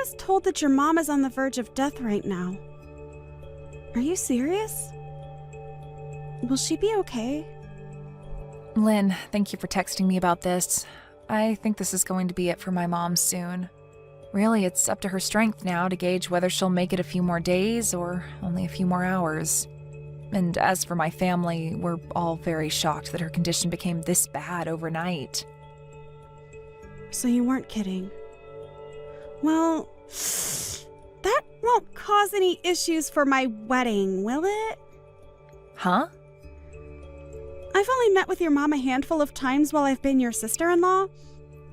was told that your mom is on the verge of death right now. Are you serious? Will she be okay? Lynn, thank you for texting me about this. I think this is going to be it for my mom soon. Really, it's up to her strength now to gauge whether she'll make it a few more days or only a few more hours. And as for my family, we're all very shocked that her condition became this bad overnight. So you weren't kidding. Well, that won't cause any issues for my wedding, will it? Huh? I've only met with your mom a handful of times while I've been your sister-in-law,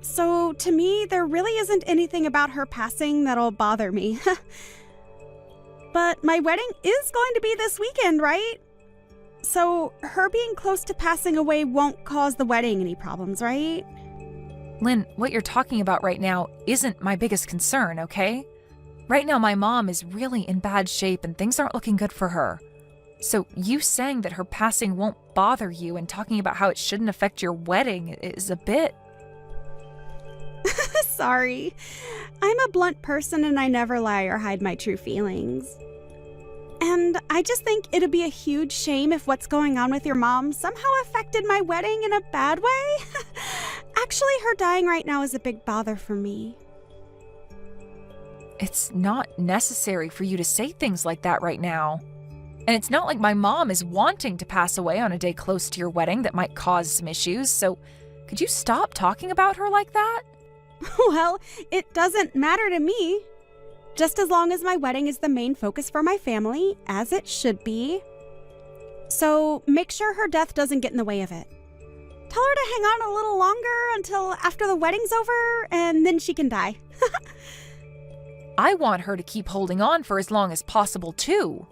so to me, there really isn't anything about her passing that'll bother me. But my wedding is going to be this weekend, right? So her being close to passing away won't cause the wedding any problems, right? Lynn, what you're talking about right now isn't my biggest concern, okay? Right now, my mom is really in bad shape and things aren't looking good for her. So you saying that her passing won't bother you and talking about how it shouldn't affect your wedding is a bit... Sorry. I'm a blunt person and I never lie or hide my true feelings. And I just think it'd be a huge shame if what's going on with your mom somehow affected my wedding in a bad way. Actually, her dying right now is a big bother for me. It's not necessary for you to say things like that right now. And it's not like my mom is wanting to pass away on a day close to your wedding that might cause some issues, so could you stop talking about her like that? Well, it doesn't matter to me. Just as long as my wedding is the main focus for my family, as it should be. So make sure her death doesn't get in the way of it. Tell her to hang on a little longer until after the wedding's over, and then she can die. I want her to keep holding on for as long as possible, too.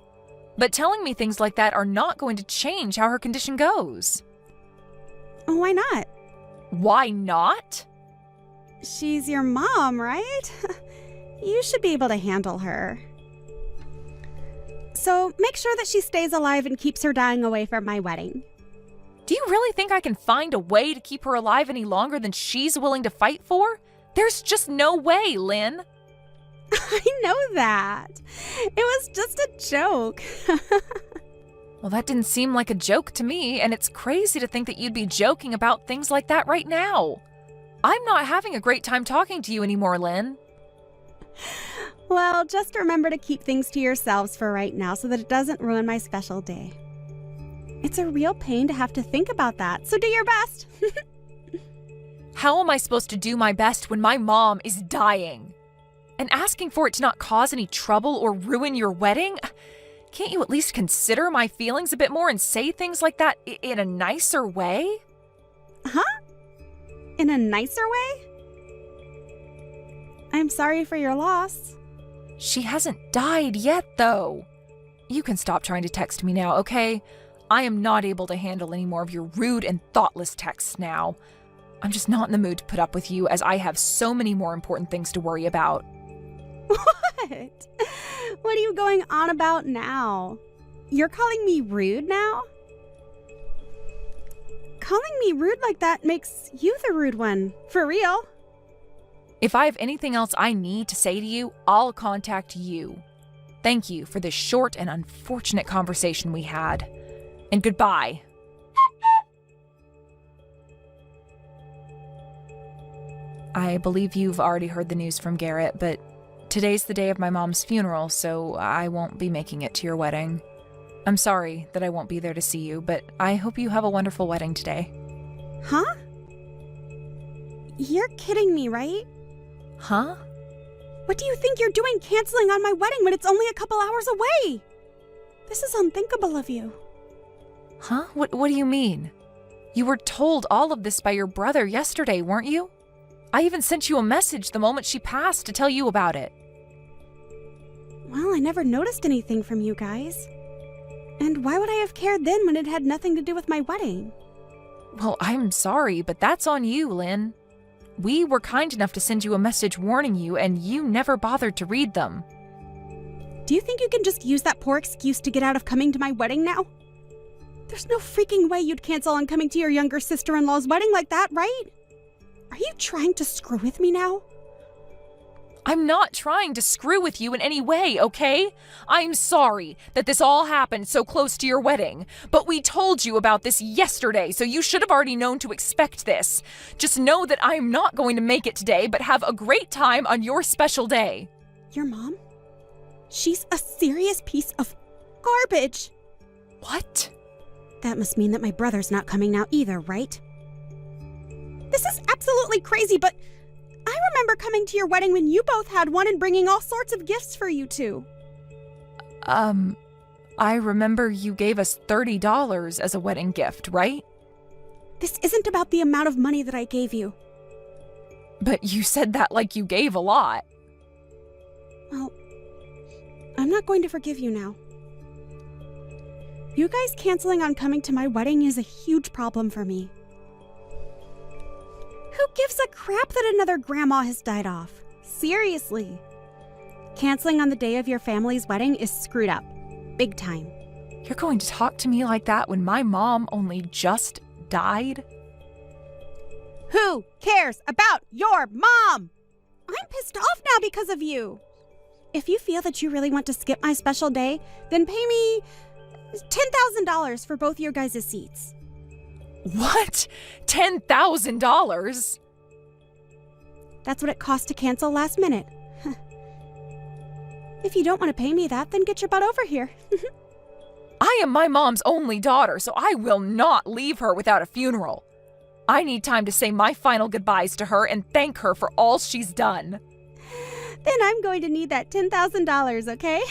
But telling me things like that are not going to change how her condition goes. Why not? Why not? She's your mom, right? You should be able to handle her. So make sure that she stays alive and keeps her dying away from my wedding. Do you really think I can find a way to keep her alive any longer than she's willing to fight for? There's just no way, Lynn. I know that. It was just a joke. Well, that didn't seem like a joke to me, and it's crazy to think that you'd be joking about things like that right now. I'm not having a great time talking to you anymore, Lynn. Well, just remember to keep things to yourselves for right now so that it doesn't ruin my special day. It's a real pain to have to think about that, so do your best. How am I supposed to do my best when my mom is dying? And asking for it to not cause any trouble or ruin your wedding? Can't you at least consider my feelings a bit more and say things like that in a nicer way? Huh? In a nicer way? I'm sorry for your loss. She hasn't died yet, though. You can stop trying to text me now, okay? I am not able to handle any more of your rude and thoughtless texts now. I'm just not in the mood to put up with you, as I have so many more important things to worry about. What? What are you going on about now? You're calling me rude now? Calling me rude like that makes you the rude one, for real. If I have anything else I need to say to you, I'll contact you. Thank you for this short and unfortunate conversation we had. And goodbye. I believe you've already heard the news from Garrett, but today's the day of my mom's funeral, so I won't be making it to your wedding. I'm sorry that I won't be there to see you, but I hope you have a wonderful wedding today. Huh? You're kidding me, right? Huh? What do you think you're doing canceling on my wedding when it's only a couple hours away? This is unthinkable of you. Huh? What do you mean? You were told all of this by your brother yesterday, weren't you? I even sent you a message the moment she passed to tell you about it. Well, I never noticed anything from you guys. And why would I have cared then when it had nothing to do with my wedding? Well, I'm sorry, but that's on you, Lynn. We were kind enough to send you a message warning you, and you never bothered to read them. Do you think you can just use that poor excuse to get out of coming to my wedding now? There's no freaking way you'd cancel on coming to your younger sister-in-law's wedding like that, right? Are you trying to screw with me now? I'm not trying to screw with you in any way, okay? I'm sorry that this all happened so close to your wedding, but we told you about this yesterday, so you should have already known to expect this. Just know that I'm not going to make it today, but have a great time on your special day. Your mom? She's a serious piece of garbage. What? That must mean that my brother's not coming now either, right? This is absolutely crazy, but I remember coming to your wedding when you both had one and bringing all sorts of gifts for you two. I remember you gave us $30 as a wedding gift, right? This isn't about the amount of money that I gave you. But you said that like you gave a lot. Well, I'm not going to forgive you now. You guys canceling on coming to my wedding is a huge problem for me. Who gives a crap that another grandma has died off? Seriously. Canceling on the day of your family's wedding is screwed up. Big time. You're going to talk to me like that when my mom only just died? Who cares about your mom? I'm pissed off now because of you. If you feel that you really want to skip my special day, then pay me $10,000 for both your guys' seats. What? $10,000? That's what it cost to cancel last minute. If you don't want to pay me that, then get your butt over here. I am my mom's only daughter, so I will not leave her without a funeral. I need time to say my final goodbyes to her and thank her for all she's done. Then I'm going to need that $10,000, okay?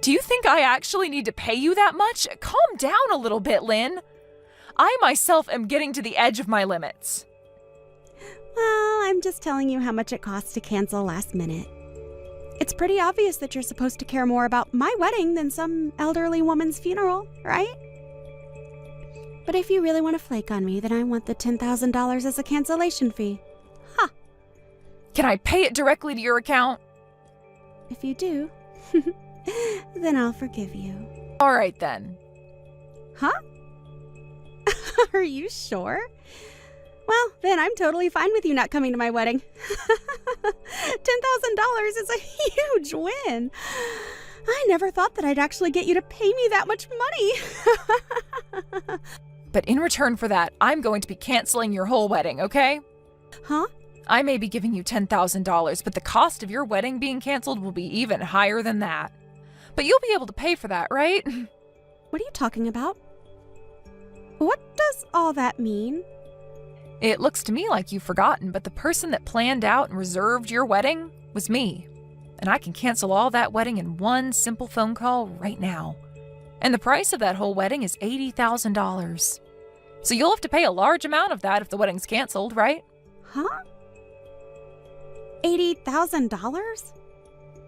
Do you think I actually need to pay you that much? Calm down a little bit, Lynn. I myself am getting to the edge of my limits. Well, I'm just telling you how much it costs to cancel last minute. It's pretty obvious that you're supposed to care more about my wedding than some elderly woman's funeral, right? But if you really want to flake on me, then I want the $10,000 as a cancellation fee. Ha! Can I pay it directly to your account? If you do, then I'll forgive you. All right, then. Huh? Are you sure? Well, then I'm totally fine with you not coming to my wedding. $10,000 is a huge win. I never thought that I'd actually get you to pay me that much money. But in return for that, I'm going to be canceling your whole wedding, okay? Huh? I may be giving you $10,000, but the cost of your wedding being canceled will be even higher than that. But you'll be able to pay for that, right? What are you talking about? What does all that mean? It looks to me like you've forgotten, but the person that planned out and reserved your wedding was me. And I can cancel all that wedding in one simple phone call right now. And the price of that whole wedding is $80,000. So you'll have to pay a large amount of that if the wedding's canceled, right? Huh? $80,000?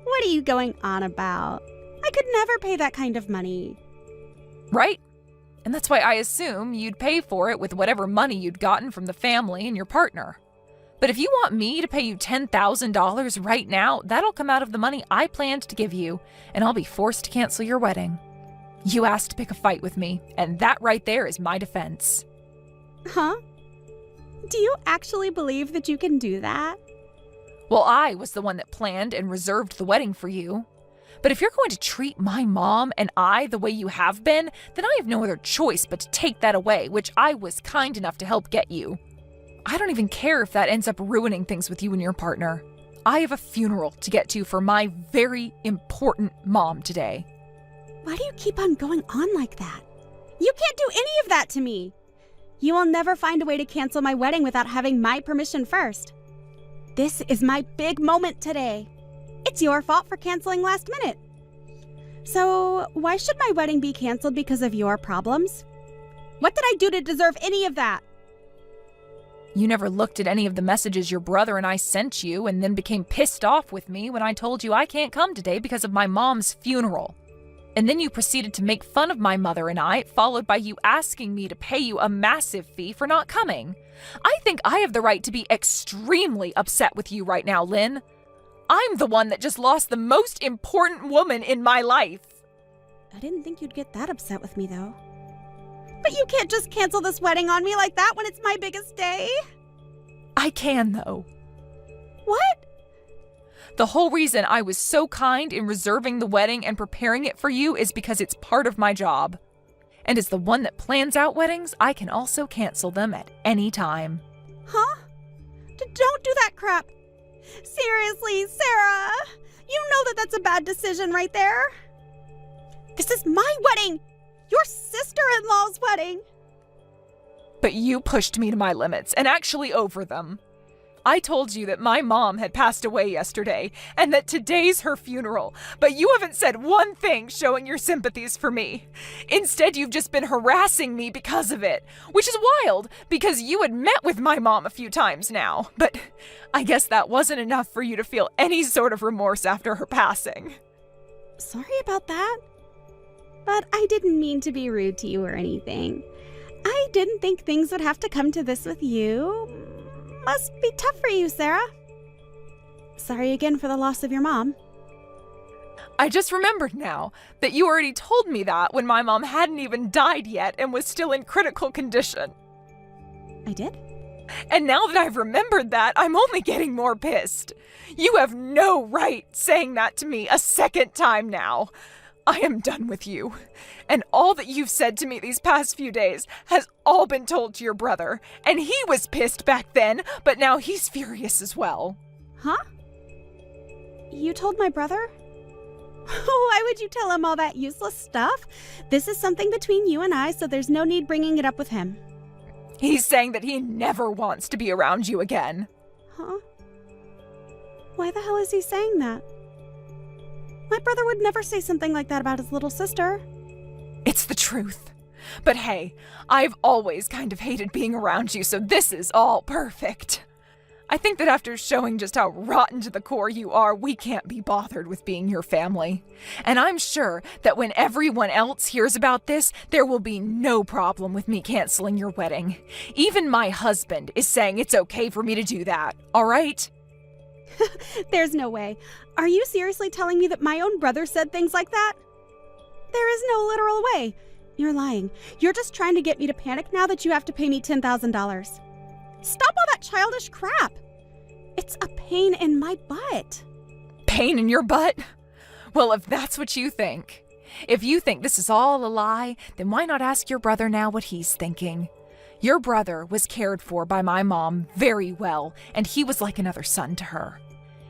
What are you going on about? I could never pay that kind of money. Right? And that's why I assume you'd pay for it with whatever money you'd gotten from the family and your partner. But if you want me to pay you $10,000 right now, that'll come out of the money I planned to give you, and I'll be forced to cancel your wedding. You asked to pick a fight with me, and that right there is my defense. Huh? Do you actually believe that you can do that? Well, I was the one that planned and reserved the wedding for you. But if you're going to treat my mom and I the way you have been, then I have no other choice but to take that away, which I was kind enough to help get you. I don't even care if that ends up ruining things with you and your partner. I have a funeral to get to for my very important mom today. Why do you keep on going on like that? You can't do any of that to me. You will never find a way to cancel my wedding without having my permission first. This is my big moment today. It's your fault for canceling last minute. So, why should my wedding be canceled because of your problems? What did I do to deserve any of that? You never looked at any of the messages your brother and I sent you and then became pissed off with me when I told you I can't come today because of my mom's funeral. And then you proceeded to make fun of my mother and I, followed by you asking me to pay you a massive fee for not coming. I think I have the right to be extremely upset with you right now, Lynn. I'm the one that just lost the most important woman in my life. I didn't think you'd get that upset with me, though. But you can't just cancel this wedding on me like that when it's my biggest day. I can, though. What? The whole reason I was so kind in reserving the wedding and preparing it for you is because it's part of my job. And as the one that plans out weddings, I can also cancel them at any time. Huh? Don't do that crap. Seriously, Sarah. You know that that's a bad decision right there. This is my wedding. Your sister-in-law's wedding. But you pushed me to my limits, and actually over them. I told you that my mom had passed away yesterday, and that today's her funeral, but you haven't said one thing showing your sympathies for me. Instead, you've just been harassing me because of it, which is wild, because you had met with my mom a few times now, but I guess that wasn't enough for you to feel any sort of remorse after her passing. Sorry about that. But I didn't mean to be rude to you or anything. I didn't think things would have to come to this with you. Must be tough for you, Sarah. Sorry again for the loss of your mom. I just remembered now that you already told me that when my mom hadn't even died yet and was still in critical condition. I did? And now that I've remembered that, I'm only getting more pissed. You have no right saying that to me a second time now. I am done with you. And all that you've said to me these past few days has all been told to your brother. And he was pissed back then, but now he's furious as well. Huh? You told my brother? Why would you tell him all that useless stuff? This is something between you and I, so there's no need bringing it up with him. He's saying that he never wants to be around you again. Huh? Why the hell is he saying that? My brother would never say something like that about his little sister. It's the truth. But hey, I've always kind of hated being around you, so this is all perfect. I think that after showing just how rotten to the core you are, we can't be bothered with being your family. And I'm sure that when everyone else hears about this, there will be no problem with me canceling your wedding. Even my husband is saying it's okay for me to do that, all right? There's no way. Are you seriously telling me that my own brother said things like that? There is no literal way. You're lying. You're just trying to get me to panic now that you have to pay me $10,000. Stop all that childish crap. It's a pain in my butt. Pain in your butt? Well, if that's what you think. If you think this is all a lie, then why not ask your brother now what he's thinking? Your brother was cared for by my mom very well, and he was like another son to her.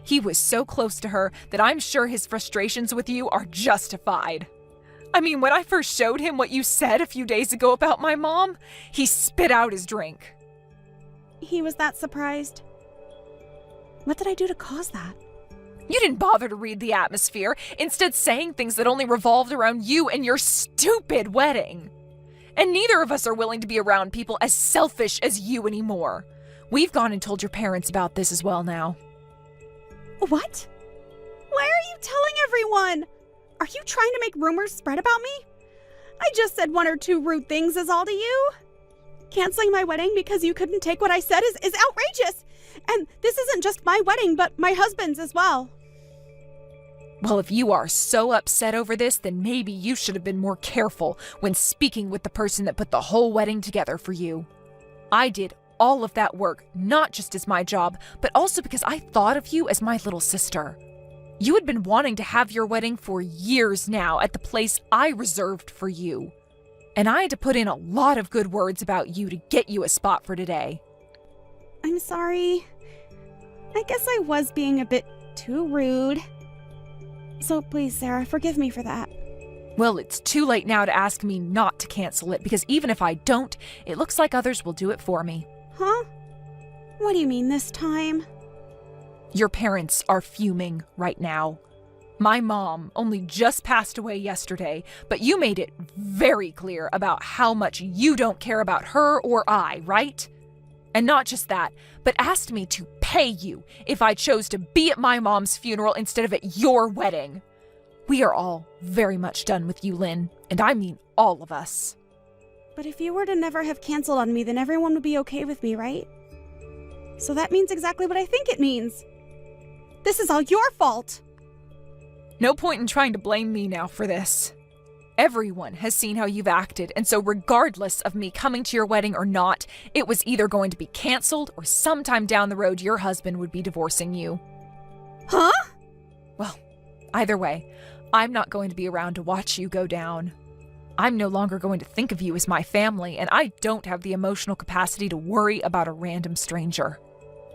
He was so close to her that I'm sure his frustrations with you are justified. I mean, when I first showed him what you said a few days ago about my mom, he spit out his drink. He was that surprised. What did I do to cause that? You didn't bother to read the atmosphere, instead saying things that only revolved around you and your stupid wedding. And neither of us are willing to be around people as selfish as you anymore. We've gone and told your parents about this as well now. What? Why are you telling everyone? Are you trying to make rumors spread about me? I just said one or two rude things is all to you. Canceling my wedding because you couldn't take what I said is outrageous. And this isn't just my wedding, but my husband's as well. Well, if you are so upset over this, then maybe you should have been more careful when speaking with the person that put the whole wedding together for you. I did all of that work, not just as my job, but also because I thought of you as my little sister. You had been wanting to have your wedding for years now at the place I reserved for you. And I had to put in a lot of good words about you to get you a spot for today. I'm sorry. I guess I was being a bit too rude. So please, Sarah, forgive me for that. Well, it's too late now to ask me not to cancel it, because even if I don't, it looks like others will do it for me. Huh? What do you mean this time? Your parents are fuming right now. My mom only just passed away yesterday, but you made it very clear about how much you don't care about her or I, right? And not just that, but asked me to pay you if I chose to be at my mom's funeral instead of at your wedding. We are all very much done with you, Lynn, and I mean all of us. But if you were to never have canceled on me, then everyone would be okay with me, right? So that means exactly what I think it means. This is all your fault. No point in trying to blame me now for this. Everyone has seen how you've acted, and so regardless of me coming to your wedding or not, it was either going to be canceled or sometime down the road your husband would be divorcing you. Huh? Well, either way, I'm not going to be around to watch you go down. I'm no longer going to think of you as my family, and I don't have the emotional capacity to worry about a random stranger.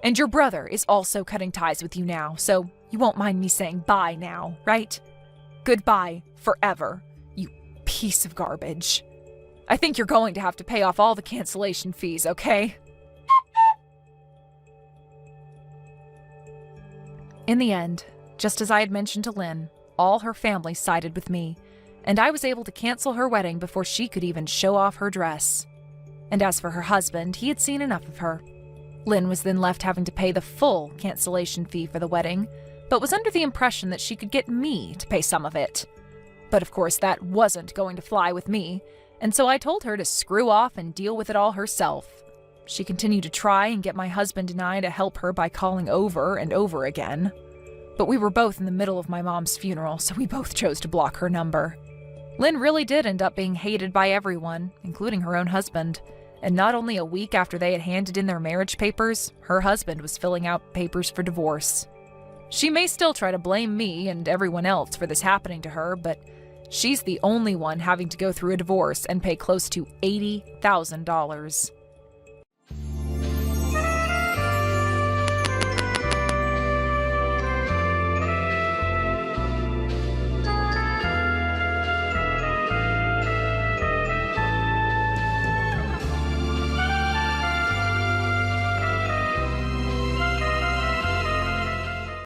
And your brother is also cutting ties with you now, so you won't mind me saying bye now, right? Goodbye forever, you piece of garbage. I think you're going to have to pay off all the cancellation fees, okay? In the end, just as I had mentioned to Lynn, all her family sided with me, and I was able to cancel her wedding before she could even show off her dress. And as for her husband, he had seen enough of her. Lynn was then left having to pay the full cancellation fee for the wedding, but was under the impression that she could get me to pay some of it. But of course that wasn't going to fly with me, and so I told her to screw off and deal with it all herself. She continued to try and get my husband and I to help her by calling over and over again. But we were both in the middle of my mom's funeral, so we both chose to block her number. Lynn really did end up being hated by everyone, including her own husband. And not only a week after they had handed in their marriage papers, her husband was filling out papers for divorce. She may still try to blame me and everyone else for this happening to her, but she's the only one having to go through a divorce and pay close to $80,000.